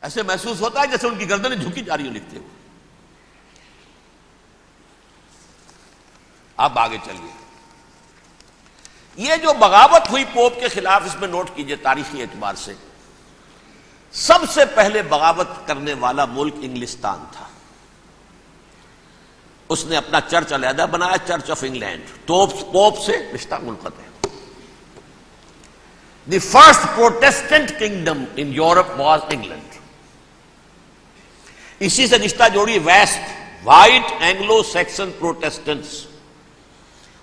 ایسے محسوس ہوتا ہے جیسے ان کی گردنیں جھکی جا رہی ہوں لکھتے ہوئے. اب آگے چلیے. یہ جو بغاوت ہوئی پوپ کے خلاف، اس میں نوٹ کیجئے تاریخی اعتبار سے سب سے پہلے بغاوت کرنے والا ملک انگلستان تھا. اس نے اپنا چرچ علیحدہ بنایا، چرچ آف انگلینڈ. پوپ سے رشتہ منقطع. The first Protestant kingdom in Europe was England. اسی سے رشتہ جوڑی West, white Anglo Saxon Protestants.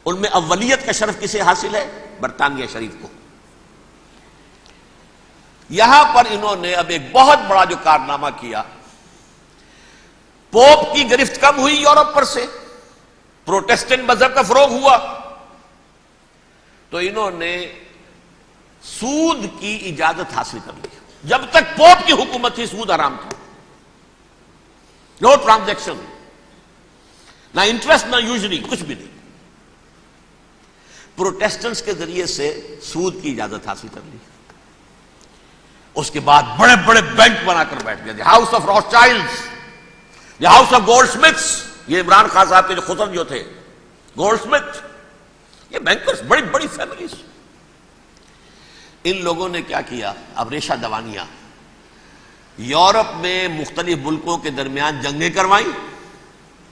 ان میں اولیت کا شرف کسے حاصل ہے؟ برطانیہ شریف کو. یہاں پر انہوں نے اب ایک بہت بڑا جو کارنامہ کیا، پوپ کی گرفت کم ہوئی یورپ پر سے، پروٹیسٹنٹ مذہب کا فروغ ہوا، تو انہوں نے سود کی اجازت حاصل کر لی. جب تک پوپ کی حکومت تھی سود حرام تھا. نو ٹرانزیکشن، نہ انٹرسٹ نہ یوزری، کچھ بھی نہیں. پروٹیسٹنٹس کے ذریعے سے سود کی اجازت حاصل کر لی. اس کے بعد بڑے بڑے بینک بنا کر بیٹھ گئے. House of Rothschilds, House of Goldsmiths. یہ عمران خان صاحب کے جو خسر جو تھے گولڈ سمتھ، یہ بینکرز، بڑی بڑی فیملیز. ان لوگوں نے کیا کیا؟ اب ریشہ دوانیاں. یورپ میں مختلف ملکوں کے درمیان جنگیں کروائیں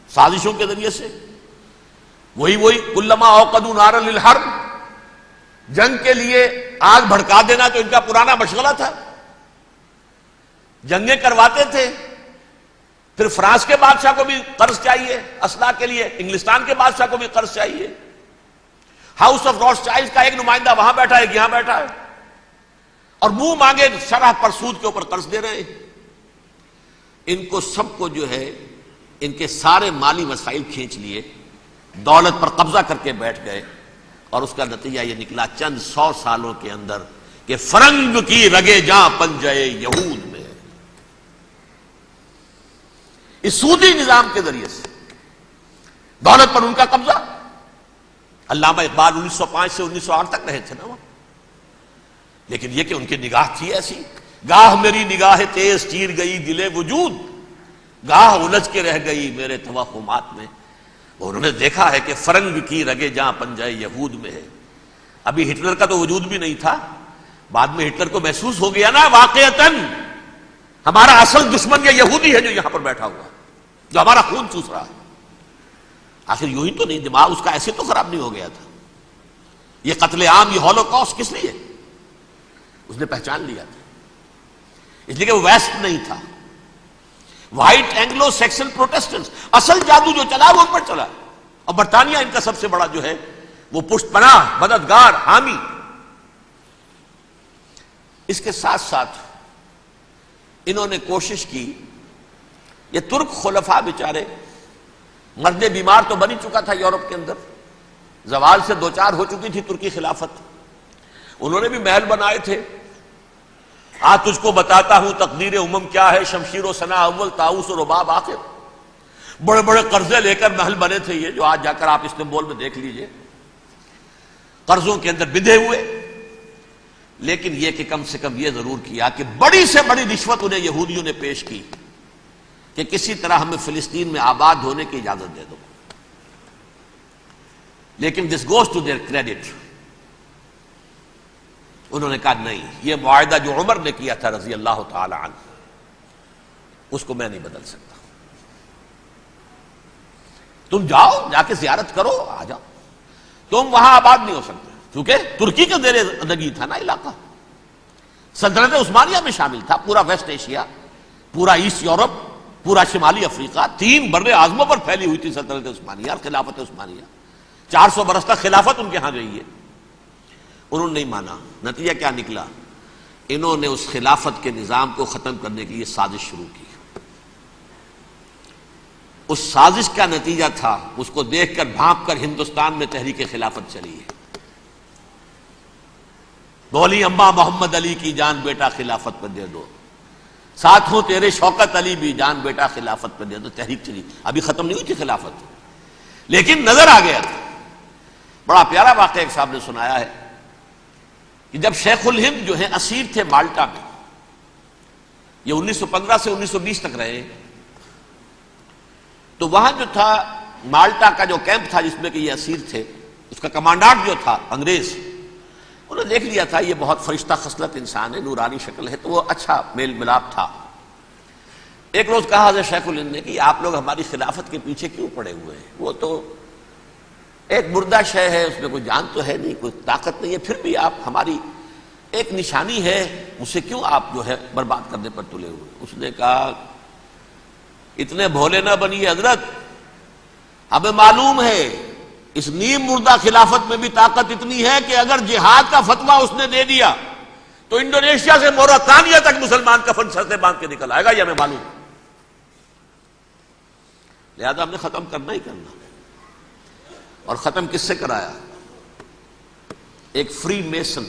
سازشوں کے ذریعے سے. وہی کلما اوقدوا نارا للحرب، جنگ کے لیے آگ بھڑکا دینا تو ان کا پرانا مشغلہ تھا. جنگیں کرواتے تھے. پھر فرانس کے بادشاہ کو بھی قرض چاہیے اسلحہ کے لیے، انگلستان کے بادشاہ کو بھی قرض چاہیے. ہاؤس آف راس چائلڈز کا ایک نمائندہ وہاں بیٹھا ہے، یہاں بیٹھا ہے، اور منہ مانگے شرح پر سود کے اوپر قرض دے رہے ہیں. ان کو سب کو جو ہے ان کے سارے مالی مسائل کھینچ لیے، دولت پر قبضہ کر کے بیٹھ گئے. اور اس کا نتیجہ یہ نکلا چند 100 سالوں کے اندر کہ فرنگ کی رگے جاں پنجے یہود میں. اس سودی نظام کے ذریعے سے دولت پر ان کا قبضہ. علامہ اقبال 1905 سے 1908 تک رہے تھے نا وہ. لیکن یہ کہ ان کی نگاہ تھی ایسی، گاہ میری نگاہ تیز چیر گئی دل وجود، گاہ الجھ کے رہ گئی میرے توہمات میں. انہوں نے دیکھا ہے کہ فرنگ کی رگے جہاں پنجہ یہود میں ہے. ابھی ہٹلر کا تو وجود بھی نہیں تھا، بعد میں ہٹلر کو محسوس ہو گیا نا واقعتاً ہمارا اصل دشمن یہ یہودی ہے جو یہاں پر بیٹھا ہوا، جو ہمارا خون چوس رہا ہے. آخر یوں ہی تو نہیں، دماغ اس کا ایسے تو خراب نہیں ہو گیا تھا. یہ قتل عام، یہ ہولوکاسٹ کس لیے؟ اس نے پہچان لیا تھا، اس لیے کہ وہ ویسٹ نہیں تھا، وائٹ اینگلو سیکسن پروٹیسٹنٹس. اصل جادو جو چلا وہ ان پر چلا، اور برطانیہ ان کا سب سے بڑا جو ہے وہ پشت پناہ، مددگار، حامی. اس کے ساتھ ساتھ انہوں نے کوشش کی، یہ ترک خلفاء بیچارے، مرد بیمار تو بن ہی چکا تھا یورپ کے اندر، زوال سے دوچار ہو چکی تھی ترکی خلافت. انہوں نے بھی محل بنائے تھے. آج تجھ کو بتاتا ہوں تقدیر امم کیا ہے، شمشیر و ثنا اول، طاؤس و رباب آخر. بڑے بڑے قرضے لے کر محل بنے تھے یہ، جو آج جا کر آپ استنبول میں دیکھ لیجئے، قرضوں کے اندر بندھے ہوئے. لیکن یہ کہ کم سے کم یہ ضرور کیا کہ بڑی سے بڑی رشوت انہیں یہودیوں نے پیش کی کہ کسی طرح ہمیں فلسطین میں آباد ہونے کی اجازت دے دو. لیکن this goes to their credit, انہوں نے کہا نہیں، یہ معاہدہ جو عمر نے کیا تھا رضی اللہ تعالی عنہ، اس کو میں نہیں بدل سکتا. تم جاؤ، جا کے زیارت کرو، آ جاؤ، تم وہاں آباد نہیں ہو سکتے کیونکہ ترکی کے زیر زندگی تھا نا علاقہ. سلطنت عثمانیہ میں شامل تھا پورا ویسٹ ایشیا، پورا ایسٹ یورپ، پورا شمالی افریقہ. 3 بر اعظموں پر پھیلی ہوئی تھی سلطنت عثمانیہ اور خلافت عثمانیہ. 400 برس تک خلافت ان کے ہاں رہی ہے. انہوں نے نہیں مانا. نتیجہ کیا نکلا؟ انہوں نے اس خلافت کے نظام کو ختم کرنے کے لیے سازش شروع کی. اس سازش کا نتیجہ تھا، اس کو دیکھ کر بھانپ کر ہندوستان میں تحریک خلافت چلی ہے. بولی اماں محمد علی کی جان بیٹا خلافت پر دے دو، ساتھ ہوں تیرے شوکت علی بھی جان بیٹا خلافت پر دے دو. تحریک چلی. ابھی ختم نہیں ہوئی تھی خلافت، لیکن نظر آ گیا تھا. بڑا پیارا واقعہ ایک صاحب نے سنایا ہے کہ جب شیخ الہند جو ہیں اسیر تھے مالٹا میں، یہ 1915 سے 1920 تک رہے. تو وہاں جو تھا مالٹا کا جو کیمپ تھا جس میں کہ یہ اسیر تھے، اس کا کمانڈانٹ جو تھا انگریز، انہوں نے دیکھ لیا تھا یہ بہت فرشتہ خصلت انسان ہے، نورانی شکل ہے، تو وہ اچھا میل ملاپ تھا. ایک روز کہا حضرت شیخ الہند نے کہ آپ لوگ ہماری خلافت کے پیچھے کیوں پڑے ہوئے ہیں؟ وہ تو ایک مردہ شے ہے، اس میں کوئی جان تو ہے نہیں، کوئی طاقت نہیں ہے، پھر بھی آپ ہماری ایک نشانی ہے، اسے کیوں آپ جو ہے برباد کرنے پر تلے ہوئے؟ اس نے کہا اتنے بھولے نہ بنیے حضرت، ہمیں معلوم ہے اس نیم مردہ خلافت میں بھی طاقت اتنی ہے کہ اگر جہاد کا فتویٰ اس نے دے دیا تو انڈونیشیا سے موریتانیہ تک مسلمان کفن سر سے باندھ کے نکل آئے گا، یہ ہمیں معلوم ہے. لہذا ہم نے ختم کرنا ہی کرنا. اور ختم کس سے کرایا؟ ایک فری میسن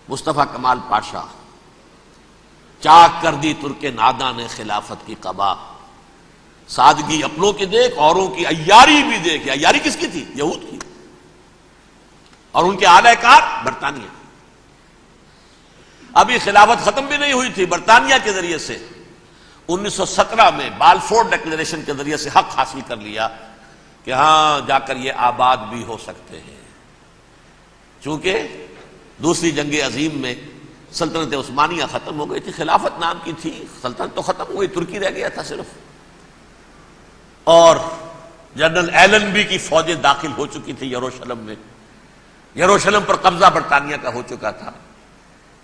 مصطفیٰ کمال پاشا، چاک کر دی ترک ناداں نے خلافت کی قبا، سادگی اپنوں کی دیکھ اوروں کی عیاری بھی دیکھ. عیاری کس کی تھی؟ یہود کی، اور ان کے اعلی کار برطانیہ. ابھی خلافت ختم بھی نہیں ہوئی تھی، برطانیہ کے ذریعے سے 1917 میں بالفور ڈکلیریشن کے ذریعے سے حق حاصل کر لیا کہ ہاں جا کر یہ آباد بھی ہو سکتے ہیں. چونکہ دوسری جنگ عظیم میں سلطنت عثمانیہ ختم ہو گئی تھی، خلافت نام کی تھی، سلطنت تو ختم ہوئی، ترکی رہ گیا تھا صرف. اور جنرل ایلنبی کی فوجیں داخل ہو چکی تھی یروشلم میں. یروشلم پر قبضہ برطانیہ کا ہو چکا تھا،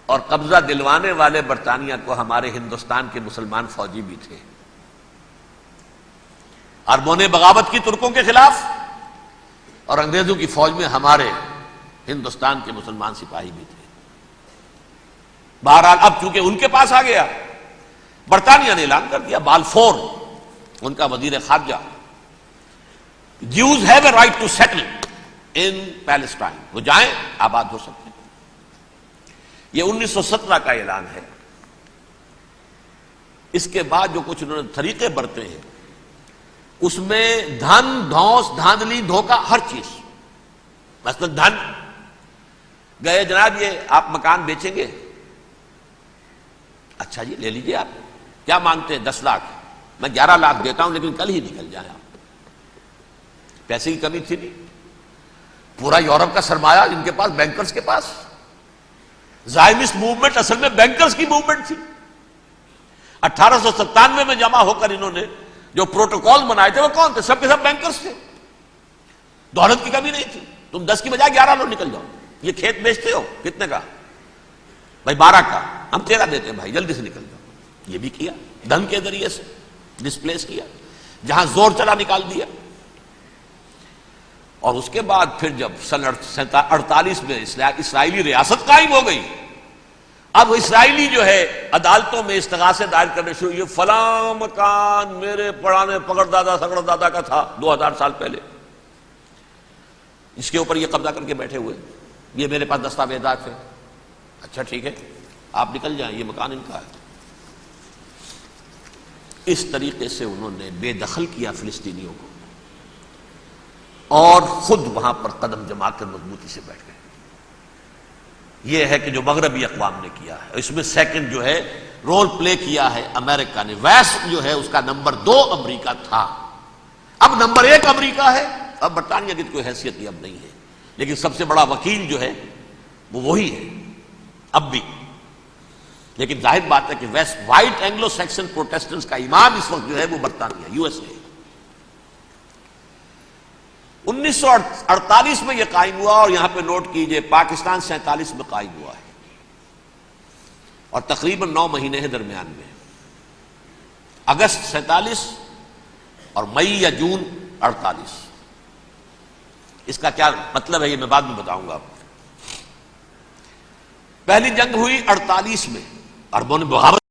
اور قبضہ دلوانے والے برطانیہ کو ہمارے ہندوستان کے مسلمان فوجی بھی تھے. اربوں نے بغاوت کی ترکوں کے خلاف، اور انگریزوں کی فوج میں ہمارے ہندوستان کے مسلمان سپاہی بھی تھے. بہرحال اب چونکہ ان کے پاس آ گیا، برطانیہ نے اعلان کر دیا، بالفور ان کا وزیر خارجہ، Jews have a right to settle in Palestine, وہ جائیں آباد ہو سکتے ہیں. یہ 1917 کا اعلان ہے. اس کے بعد جو کچھ انہوں نے طریقے برتے ہیں، اس میں دھن دھوس دھاندلی دھوکہ ہر چیز. مثلا دھن گئے، جناب یہ آپ مکان بیچیں گے؟ اچھا جی لے لیجئے. آپ کیا مانگتے ہیں؟ 10 لاکھ. میں 11 لاکھ دیتا ہوں، لیکن کل ہی نکل جائیں آپ. پیسے کی کمی تھی نہیں، پورا یورپ کا سرمایہ ان کے پاس، بینکرز کے پاس. زائمسٹ موومنٹ اصل میں بینکرز کی موومنٹ تھی. 1897 میں جمع ہو کر انہوں نے جو پروٹوکول بنائے تھے وہ کون تھے؟ سب کے سب بینکرز تھے. دولت کی کمی نہیں تھی. تم 10 کی بجائے 11 لو، نکل جاؤ. یہ کھیت بیچتے ہو کتنے کا؟ بھائی 12 کا. ہم 13 دیتے ہیں بھائی، جلدی سے نکل جاؤ. یہ بھی کیا، دھن کے ذریعے سے ڈسپلیس کیا، جہاں زور چلا نکال دیا. اور اس کے بعد پھر جب سن 48 میں اسرائیلی ریاست قائم ہو گئی، اب اسرائیلی جو ہے عدالتوں میں استغاثے دائر کرنے شروع. یہ فلاں مکان میرے پڑھانے پکڑ دادا سگڑ دادا کا تھا 2000 سال پہلے، اس کے اوپر یہ قبضہ کر کے بیٹھے ہوئے، یہ میرے پاس دستاویزات ہیں. اچھا ٹھیک ہے آپ نکل جائیں، یہ مکان ان کا ہے. اس طریقے سے انہوں نے بے دخل کیا فلسطینیوں کو، اور خود وہاں پر قدم جما کر مضبوطی سے بیٹھ گئے. یہ ہے کہ جو مغربی اقوام نے کیا ہے. اس میں سیکنڈ جو ہے رول پلے کیا ہے امریکہ نے. ویسٹ جو ہے اس کا نمبر 2 امریکہ تھا، اب نمبر 1 امریکہ ہے. اب برطانیہ کی کوئی حیثیت ہی اب نہیں ہے، لیکن سب سے بڑا وکیل جو ہے وہ وہی ہے اب بھی. لیکن ظاہر بات ہے کہ west white Anglo Saxon Protestants کا امام اس وقت جو ہے وہ برطانیہ، یو ایس اے. 1948 میں یہ قائم ہوا، اور یہاں پہ نوٹ کیجئے پاکستان 47 میں قائم ہوا ہے، اور تقریباً 9 مہینے ہیں درمیان میں. اگست 47 اور مئی یا جون 48. اس کا کیا مطلب ہے یہ میں بعد میں بتاؤں گا آپ کو. پہلی جنگ ہوئی 48 میں، عربوں نے بغاوت